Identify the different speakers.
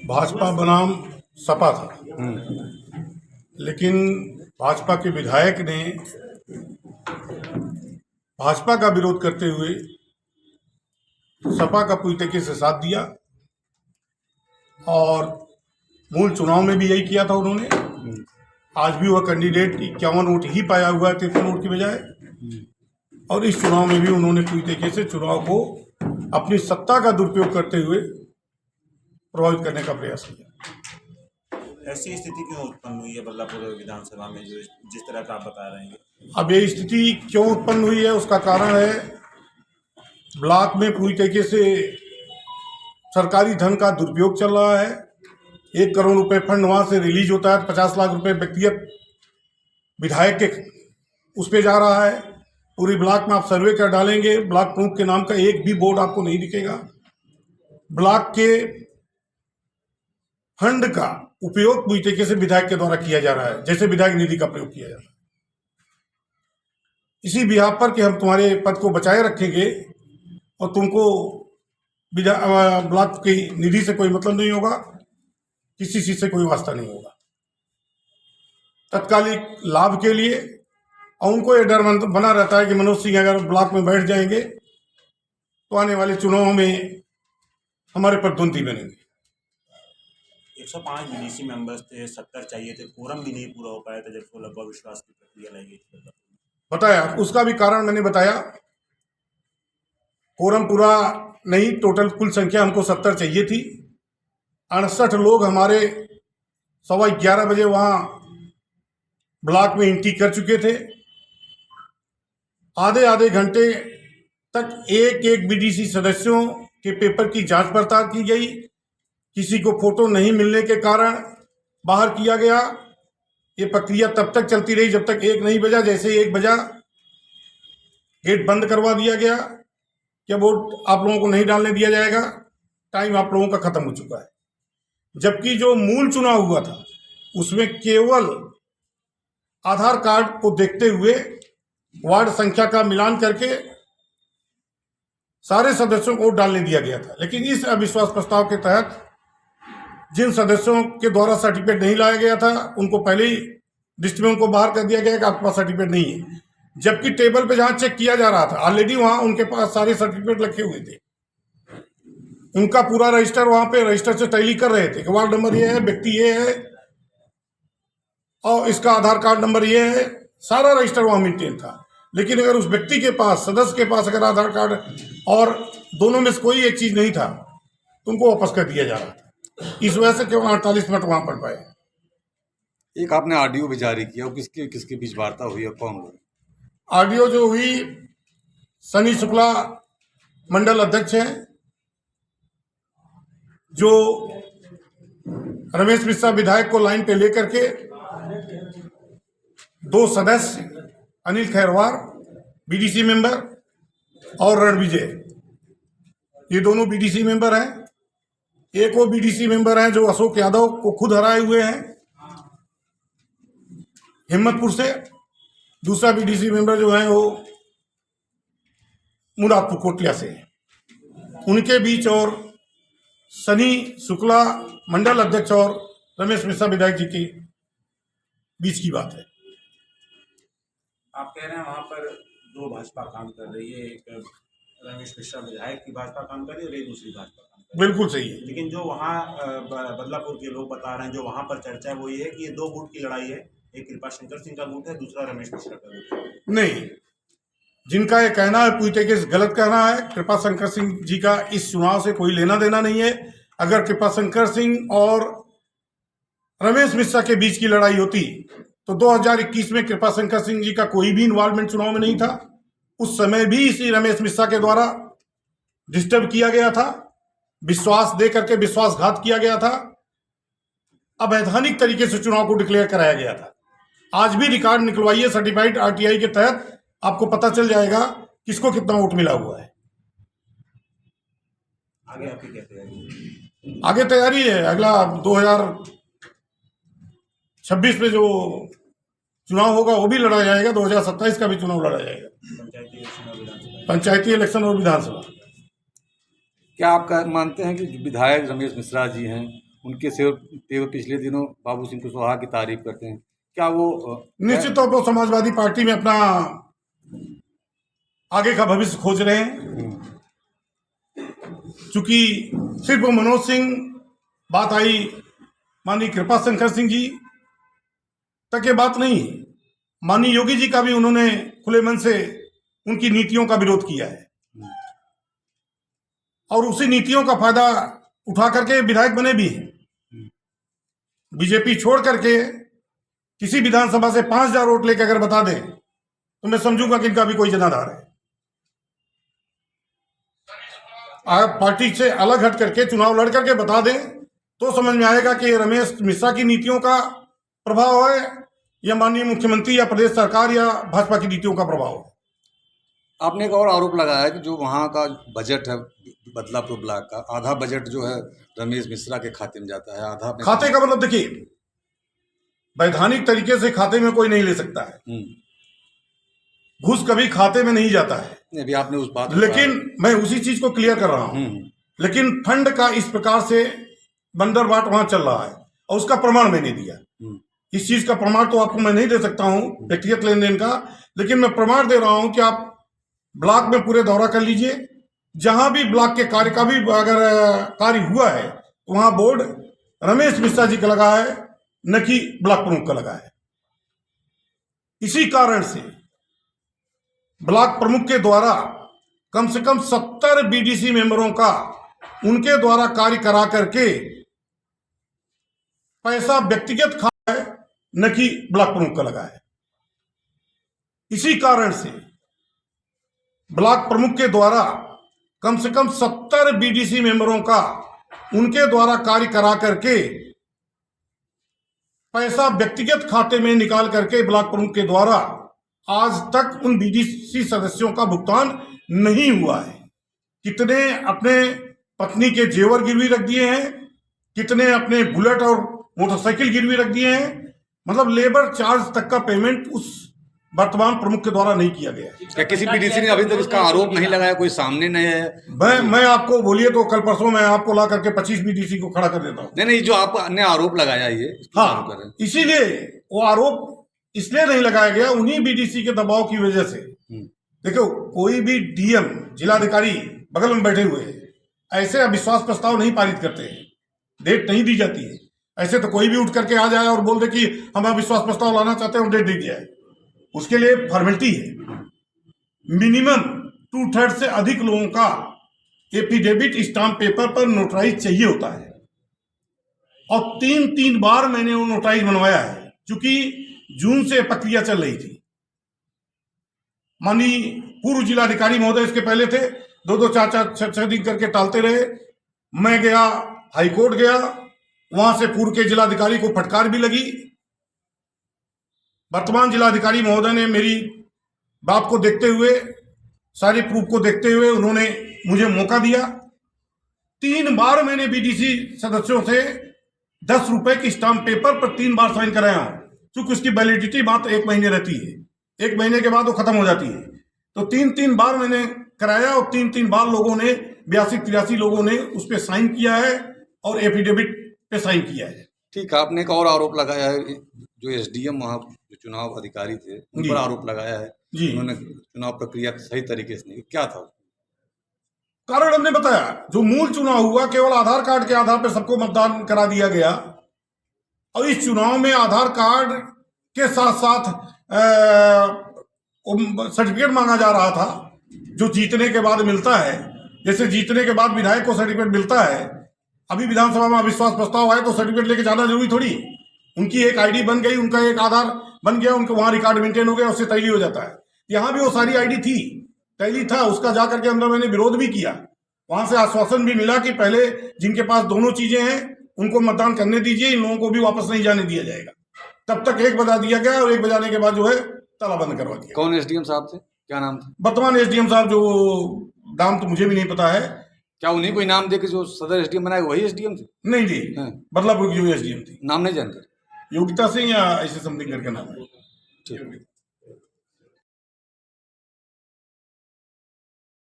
Speaker 1: भाजपा बनाम सपा था, लेकिन भाजपा के विधायक ने भाजपा का विरोध करते हुए सपा का पूरी तरीके से साथ दिया और मूल चुनाव में भी यही किया था उन्होंने। आज भी वह कैंडिडेट 51 वोट ही पाया हुआ है 53 वोट की बजाय, और इस चुनाव में भी उन्होंने पूरी तरीके से चुनाव को अपनी सत्ता का दुरुपयोग करते हुए प्रभावित करने का प्रयास किया।
Speaker 2: ऐसी स्थिति क्यों उत्पन्न हुई है बल्लापुर विधानसभा में, जो जिस तरह का आप बता रहे हैं?
Speaker 1: अब ये स्थिति क्यों उत्पन्न हुई है, उसका कारण है ब्लॉक में पूरी तरीके से सरकारी धन का दुरुपयोग चल रहा है। 1 करोड़ रुपए फंड वहां से रिलीज होता है, 50 लाख रुपए व्यक्तिगत विधायक के उस पे जा रहा है। पूरी ब्लॉक में आप सर्वे कर डालेंगे, ब्लॉक प्रमुख के नाम का एक भी बोर्ड आपको नहीं दिखेगा। ब्लॉक के फंड का उपयोग पूरी तरीके से विधायक के द्वारा किया जा रहा है, जैसे विधायक निधि का प्रयोग किया जा रहा है। इसी बिहाफ पर कि हम तुम्हारे पद को बचाए रखेंगे और तुमको ब्लॉक की निधि से कोई मतलब नहीं होगा, किसी चीज से कोई वास्ता नहीं होगा, तत्कालिक लाभ के लिए। और उनको ये डर बना रहता है कि मनोज सिंह अगर ब्लॉक में बैठ जाएंगे तो आने वाले चुनाव में हमारे प्रतिद्वंदी बनेंगे।
Speaker 2: 105 बीडीसी मेंबर्स थे, 70 चाहिए थे, कोरम भी नहीं पूरा हो पाया था जब 16 को अविश्वास की प्रक्रिया लाई गई।
Speaker 1: बताया, उसका भी कारण मैंने बताया। कोरम पूरा नहीं, टोटल कुल संख्या हमको 70 चाहिए थी। 68 लोग हमारे 11:15 बजे वहां ब्लॉक में एंट्री कर चुके थे। आधे घंटे तक एक बीडीसी सदस्यों के पेपर की जांच पड़ताल की गई। किसी को फोटो नहीं मिलने के कारण बाहर किया गया। ये प्रक्रिया तब तक चलती रही जब तक 1 नहीं बजा। जैसे 1 बजा गेट बंद करवा दिया गया कि वोट आप लोगों को नहीं डालने दिया जाएगा, टाइम आप लोगों का खत्म हो चुका है। जबकि जो मूल चुनाव हुआ था उसमें केवल आधार कार्ड को देखते हुए वार्ड संख्या का मिलान करके सारे सदस्यों को वोट डालने दिया गया था। लेकिन इस अविश्वास प्रस्ताव के तहत जिन सदस्यों के द्वारा सर्टिफिकेट नहीं लाया गया था उनको पहले ही लिस्ट में उनको बाहर कर दिया गया कि आपके पास सर्टिफिकेट नहीं है। जबकि टेबल पे जहां चेक किया जा रहा था ऑलरेडी वहां उनके पास सारे सर्टिफिकेट रखे हुए थे। उनका पूरा रजिस्टर वहां पे रजिस्टर से टैली कर रहे थे कि वार्ड नंबर ये है, व्यक्ति ये है और इसका आधार कार्ड नंबर ये है, सारा रजिस्टर वहां मेंटेन था। लेकिन अगर उस व्यक्ति के पास, सदस्य के पास अगर आधार कार्ड और दोनों में से कोई एक चीज नहीं था तो उनको वापस कर दिया जा रहा था। इस वजह से केवल 48 मिनट वहां पड़ पाए।
Speaker 3: एक आपने ऑडियो भी जारी किया, किसके किसके बीच वार्ता हुई और कौन हुई?
Speaker 1: ऑडियो जो हुई, सनी शुक्ला मंडल अध्यक्ष हैं, जो रमेश मिश्रा विधायक को लाइन पे लेकर के 2 सदस्य अनिल खैरवार बीडीसी मेंबर और रणविजय, ये दोनों बीडीसी मेंबर हैं। एक वो बीडीसी मेंबर हैं जो अशोक यादव को खुद हराए हुए हैं हिम्मतपुर से। दूसरा बीडीसी मेंबर जो है वो मुरादपुर कोटलिया से। उनके बीच और सनी शुक्ला मंडल अध्यक्ष और रमेश मिश्रा विधायक जी के बीच की बात है।
Speaker 2: आप कह रहे हैं वहां पर 2 भाजपा काम कर रही है, एक रमेश मिश्रा विधायक की भाजपा काम कर रही है और एक दूसरी भाजपा काम कर रही है।
Speaker 1: बिल्कुल सही है।
Speaker 2: लेकिन जो वहाँ बदलापुर के लोग बता रहे हैं, जो वहां पर चर्चा है वो ये है कि ये 2 गुट की लड़ाई है, एक कृपा शंकर सिंह का गुट है, दूसरा रमेश मिश्रा का गुट है।
Speaker 1: नहीं, जिनका ये कहना है पूरी तरीके से गलत कहना है। कृपा शंकर सिंह जी का इस चुनाव से कोई लेना देना नहीं है। अगर कृपा शंकर सिंह और रमेश मिश्रा के बीच की लड़ाई होती तो 2021 में कृपा शंकर सिंह जी का कोई भी इन्वॉल्वमेंट चुनाव में नहीं था। उस समय भी इसी रमेश मिश्रा के द्वारा डिस्टर्ब किया गया था, विश्वास दे करके विश्वासघात किया गया था, अवैधानिक तरीके से चुनाव को डिक्लेयर कराया गया था। आज भी रिकॉर्ड निकलवाइए सर्टिफाइड आरटीआई के तहत, आपको पता चल जाएगा किसको कितना वोट मिला हुआ है।
Speaker 2: आगे आपकी क्या तैयारी?
Speaker 1: आगे तैयारी है, अगला 2026 में जो चुनाव होगा वो भी लड़ा जाएगा, 2027 का भी चुनाव लड़ा जाएगा,
Speaker 2: पंचायती इलेक्शन और विधानसभा।
Speaker 1: पंचायती इलेक्शन और विधानसभा।
Speaker 3: क्या आप मानते हैं कि जो विधायक रमेश मिश्रा जी हैं उनके तेवर पिछले दिनों बाबू सिंह कुशवाहा की तारीफ करते हैं, क्या वो
Speaker 1: निश्चित तौर पर समाजवादी पार्टी में अपना आगे का भविष्य खोज रहे हैं। चूंकि सिर्फ मनोज सिंह बात आई माननीय कृपा शंकर सिंह जी तक ये बात नहीं है, माननीय योगी जी का भी उन्होंने खुले मन से उनकी नीतियों का विरोध किया है और उसी नीतियों का फायदा उठा करके विधायक बने भी हैं। बीजेपी छोड़ करके किसी विधानसभा से 5,000 वोट लेकर अगर बता दें तो मैं समझूंगा कि इनका भी कोई जनाधार है। आप पार्टी से अलग हट करके चुनाव लड़ करके बता दें तो समझ में आएगा कि रमेश मिश्रा की नीतियों का प्रभाव है या माननीय मुख्यमंत्री या प्रदेश सरकार या भाजपा की नीतियों का प्रभाव है।
Speaker 3: आपने एक और आरोप लगाया है कि जो वहाँ का बजट है बदलापुर ब्लॉक का, आधा बजट जो है रमेश मिश्रा के खाते में जाता है, आधा
Speaker 1: खाते का मतलब देखिए, वैधानिक तरीके से खाते में कोई नहीं ले सकता है। घूस कभी खाते में नहीं जाता है।
Speaker 3: अभी आपने उस बात,
Speaker 1: लेकिन मैं उसी चीज को क्लियर कर रहा हूं। लेकिन फंड का इस प्रकार से बंदरबाट वहां चल रहा है और उसका प्रमाण मैंने दिया। इस चीज का प्रमाण तो आपको मैं नहीं दे सकता हूं व्यक्तिगत लेन देन का, लेकिन मैं प्रमाण दे रहा हूं कि आप ब्लॉक में पूरे दौरा कर लीजिए, जहां भी ब्लॉक के कार्य का भी अगर कार्य हुआ है तो वहां बोर्ड रमेश मिश्रा जी का लगा है, न कि ब्लॉक प्रमुख का लगा है। इसी कारण से ब्लॉक प्रमुख के द्वारा कम से कम 70 बीडीसी मेंबरों का उनके द्वारा कार्य करा करके पैसा व्यक्तिगत खाता है, न कि ब्लॉक प्रमुख का लगा है। इसी कारण से ब्लॉक प्रमुख के द्वारा कम से कम 70 बीडीसी मेंबरों का उनके द्वारा कार्य करा करके पैसा व्यक्तिगत खाते में निकाल करके ब्लॉक प्रमुख के द्वारा आज तक उन बीडीसी सदस्यों का भुगतान नहीं हुआ है। कितने अपने पत्नी के जेवर गिरवी रख दिए हैं, कितने अपने बुलेट और मोटरसाइकिल गिरवी रख दिए हैं। मतलब लेबर चार्ज तक का पेमेंट उस वर्तमान प्रमुख के द्वारा नहीं किया गया।
Speaker 3: क्या किसी बीडीसी ने अभी तक इसका आरोप नहीं लगाया, कोई सामने नहीं है?
Speaker 1: मैं आपको बोलिए तो कल परसों मैं आपको ला करके 25 बीडीसी को खड़ा कर देता हूँ।
Speaker 3: नहीं, जो आपने आरोप लगाया ये,
Speaker 1: हाँ, इसीलिए वो आरोप इसलिए नहीं लगाया गया उन्हीं बीडीसी के दबाव की वजह से। देखो, कोई भी डीएम जिलाधिकारी बगल में बैठे हुए ऐसे अविश्वास प्रस्ताव नहीं पारित करते हैं, डेट नहीं दी जाती है। ऐसे तो कोई भी उठ करके आ जाए और बोल दे कि हम अविश्वास प्रस्ताव लाना चाहते हैं और डेट दे दिया है। उसके लिए फॉर्मेलिटी है, मिनिमम 2/3 से अधिक लोगों का एफिडेविट स्टाम्प पेपर पर नोटराइज चाहिए होता है और 3 बार मैंने वो नोटराइज बनवाया है, क्योंकि जून से प्रक्रिया चल रही थी। माननीय पूर्व जिलाधिकारी महोदय इसके पहले थे, 2-2, 4-4, 6-6 दिन करके टालते रहे। मैं गया, हाईकोर्ट गया, वहां से पूर्व के जिलाधिकारी को फटकार भी लगी। वर्तमान जिलाधिकारी महोदय ने मेरी बात को देखते हुए, सारी प्रूफ को देखते हुए उन्होंने मुझे मौका दिया। 3 बार मैंने बीडीसी सदस्यों से 10 रुपए की स्टाम्प पेपर पर 3 बार साइन कराया हूं, क्योंकि उसकी वैलिडिटी मात्र 1 महीने रहती है। 1 महीने के बाद वो खत्म हो जाती है। तो 3 बार मैंने कराया और 3 बार लोगों ने 82-83 लोगों ने उस पर साइन किया है और एफिडेविट पे साइन किया है।
Speaker 3: ठीक है, आपने एक और आरोप लगाया है, जो एसडीएम वहाँ जो चुनाव अधिकारी थे उन पर आरोप लगाया है जी, उन्होंने चुनाव प्रक्रिया सही तरीके से नहीं, क्या था
Speaker 1: कारण? हमने बताया, जो मूल चुनाव हुआ केवल आधार कार्ड के आधार पर सबको मतदान करा दिया गया और इस चुनाव में आधार कार्ड के साथ साथ सर्टिफिकेट मांगा जा रहा था, जो जीतने के बाद मिलता है। जैसे जीतने के बाद विधायक को सर्टिफिकेट मिलता है, अभी विधानसभा में अविश्वास प्रस्ताव आए तो सर्टिफिकेट लेके जाना जरूरी थोड़ी। उनकी एक आईडी बन गई, उनका एक आधार बन गया, उनका वहां रिकॉर्ड मेंटेन हो गया, उससे तैली हो जाता है। यहाँ भी वो सारी आईडी थी, तैली था, उसका जा करके अंदर मैंने विरोध भी किया। वहां से आश्वासन भी मिला कि पहले जिनके पास दोनों चीजें हैं उनको मतदान करने दीजिए, इन लोगों को भी वापस नहीं जाने दिया जाएगा। तब तक 1 बजा दिया गया और 1 बजाने के बाद जो है ताला बंद करवा दिया।
Speaker 3: कौन एसडीएम साहब थे, क्या नाम था?
Speaker 1: वर्तमान एसडीएम साहब, जो नाम तो मुझे भी नहीं पता है।
Speaker 3: क्या उन्हीं को इनाम देके जो सदर एसडीएम बनाए वही एसडीएम थे?
Speaker 1: नहीं जी, बदलापुर की जो एसडीएम थी,
Speaker 3: नाम नहीं जानकर,
Speaker 1: योगिता सिंह या ऐसे समथिंग करके नाम है।
Speaker 3: ठीक।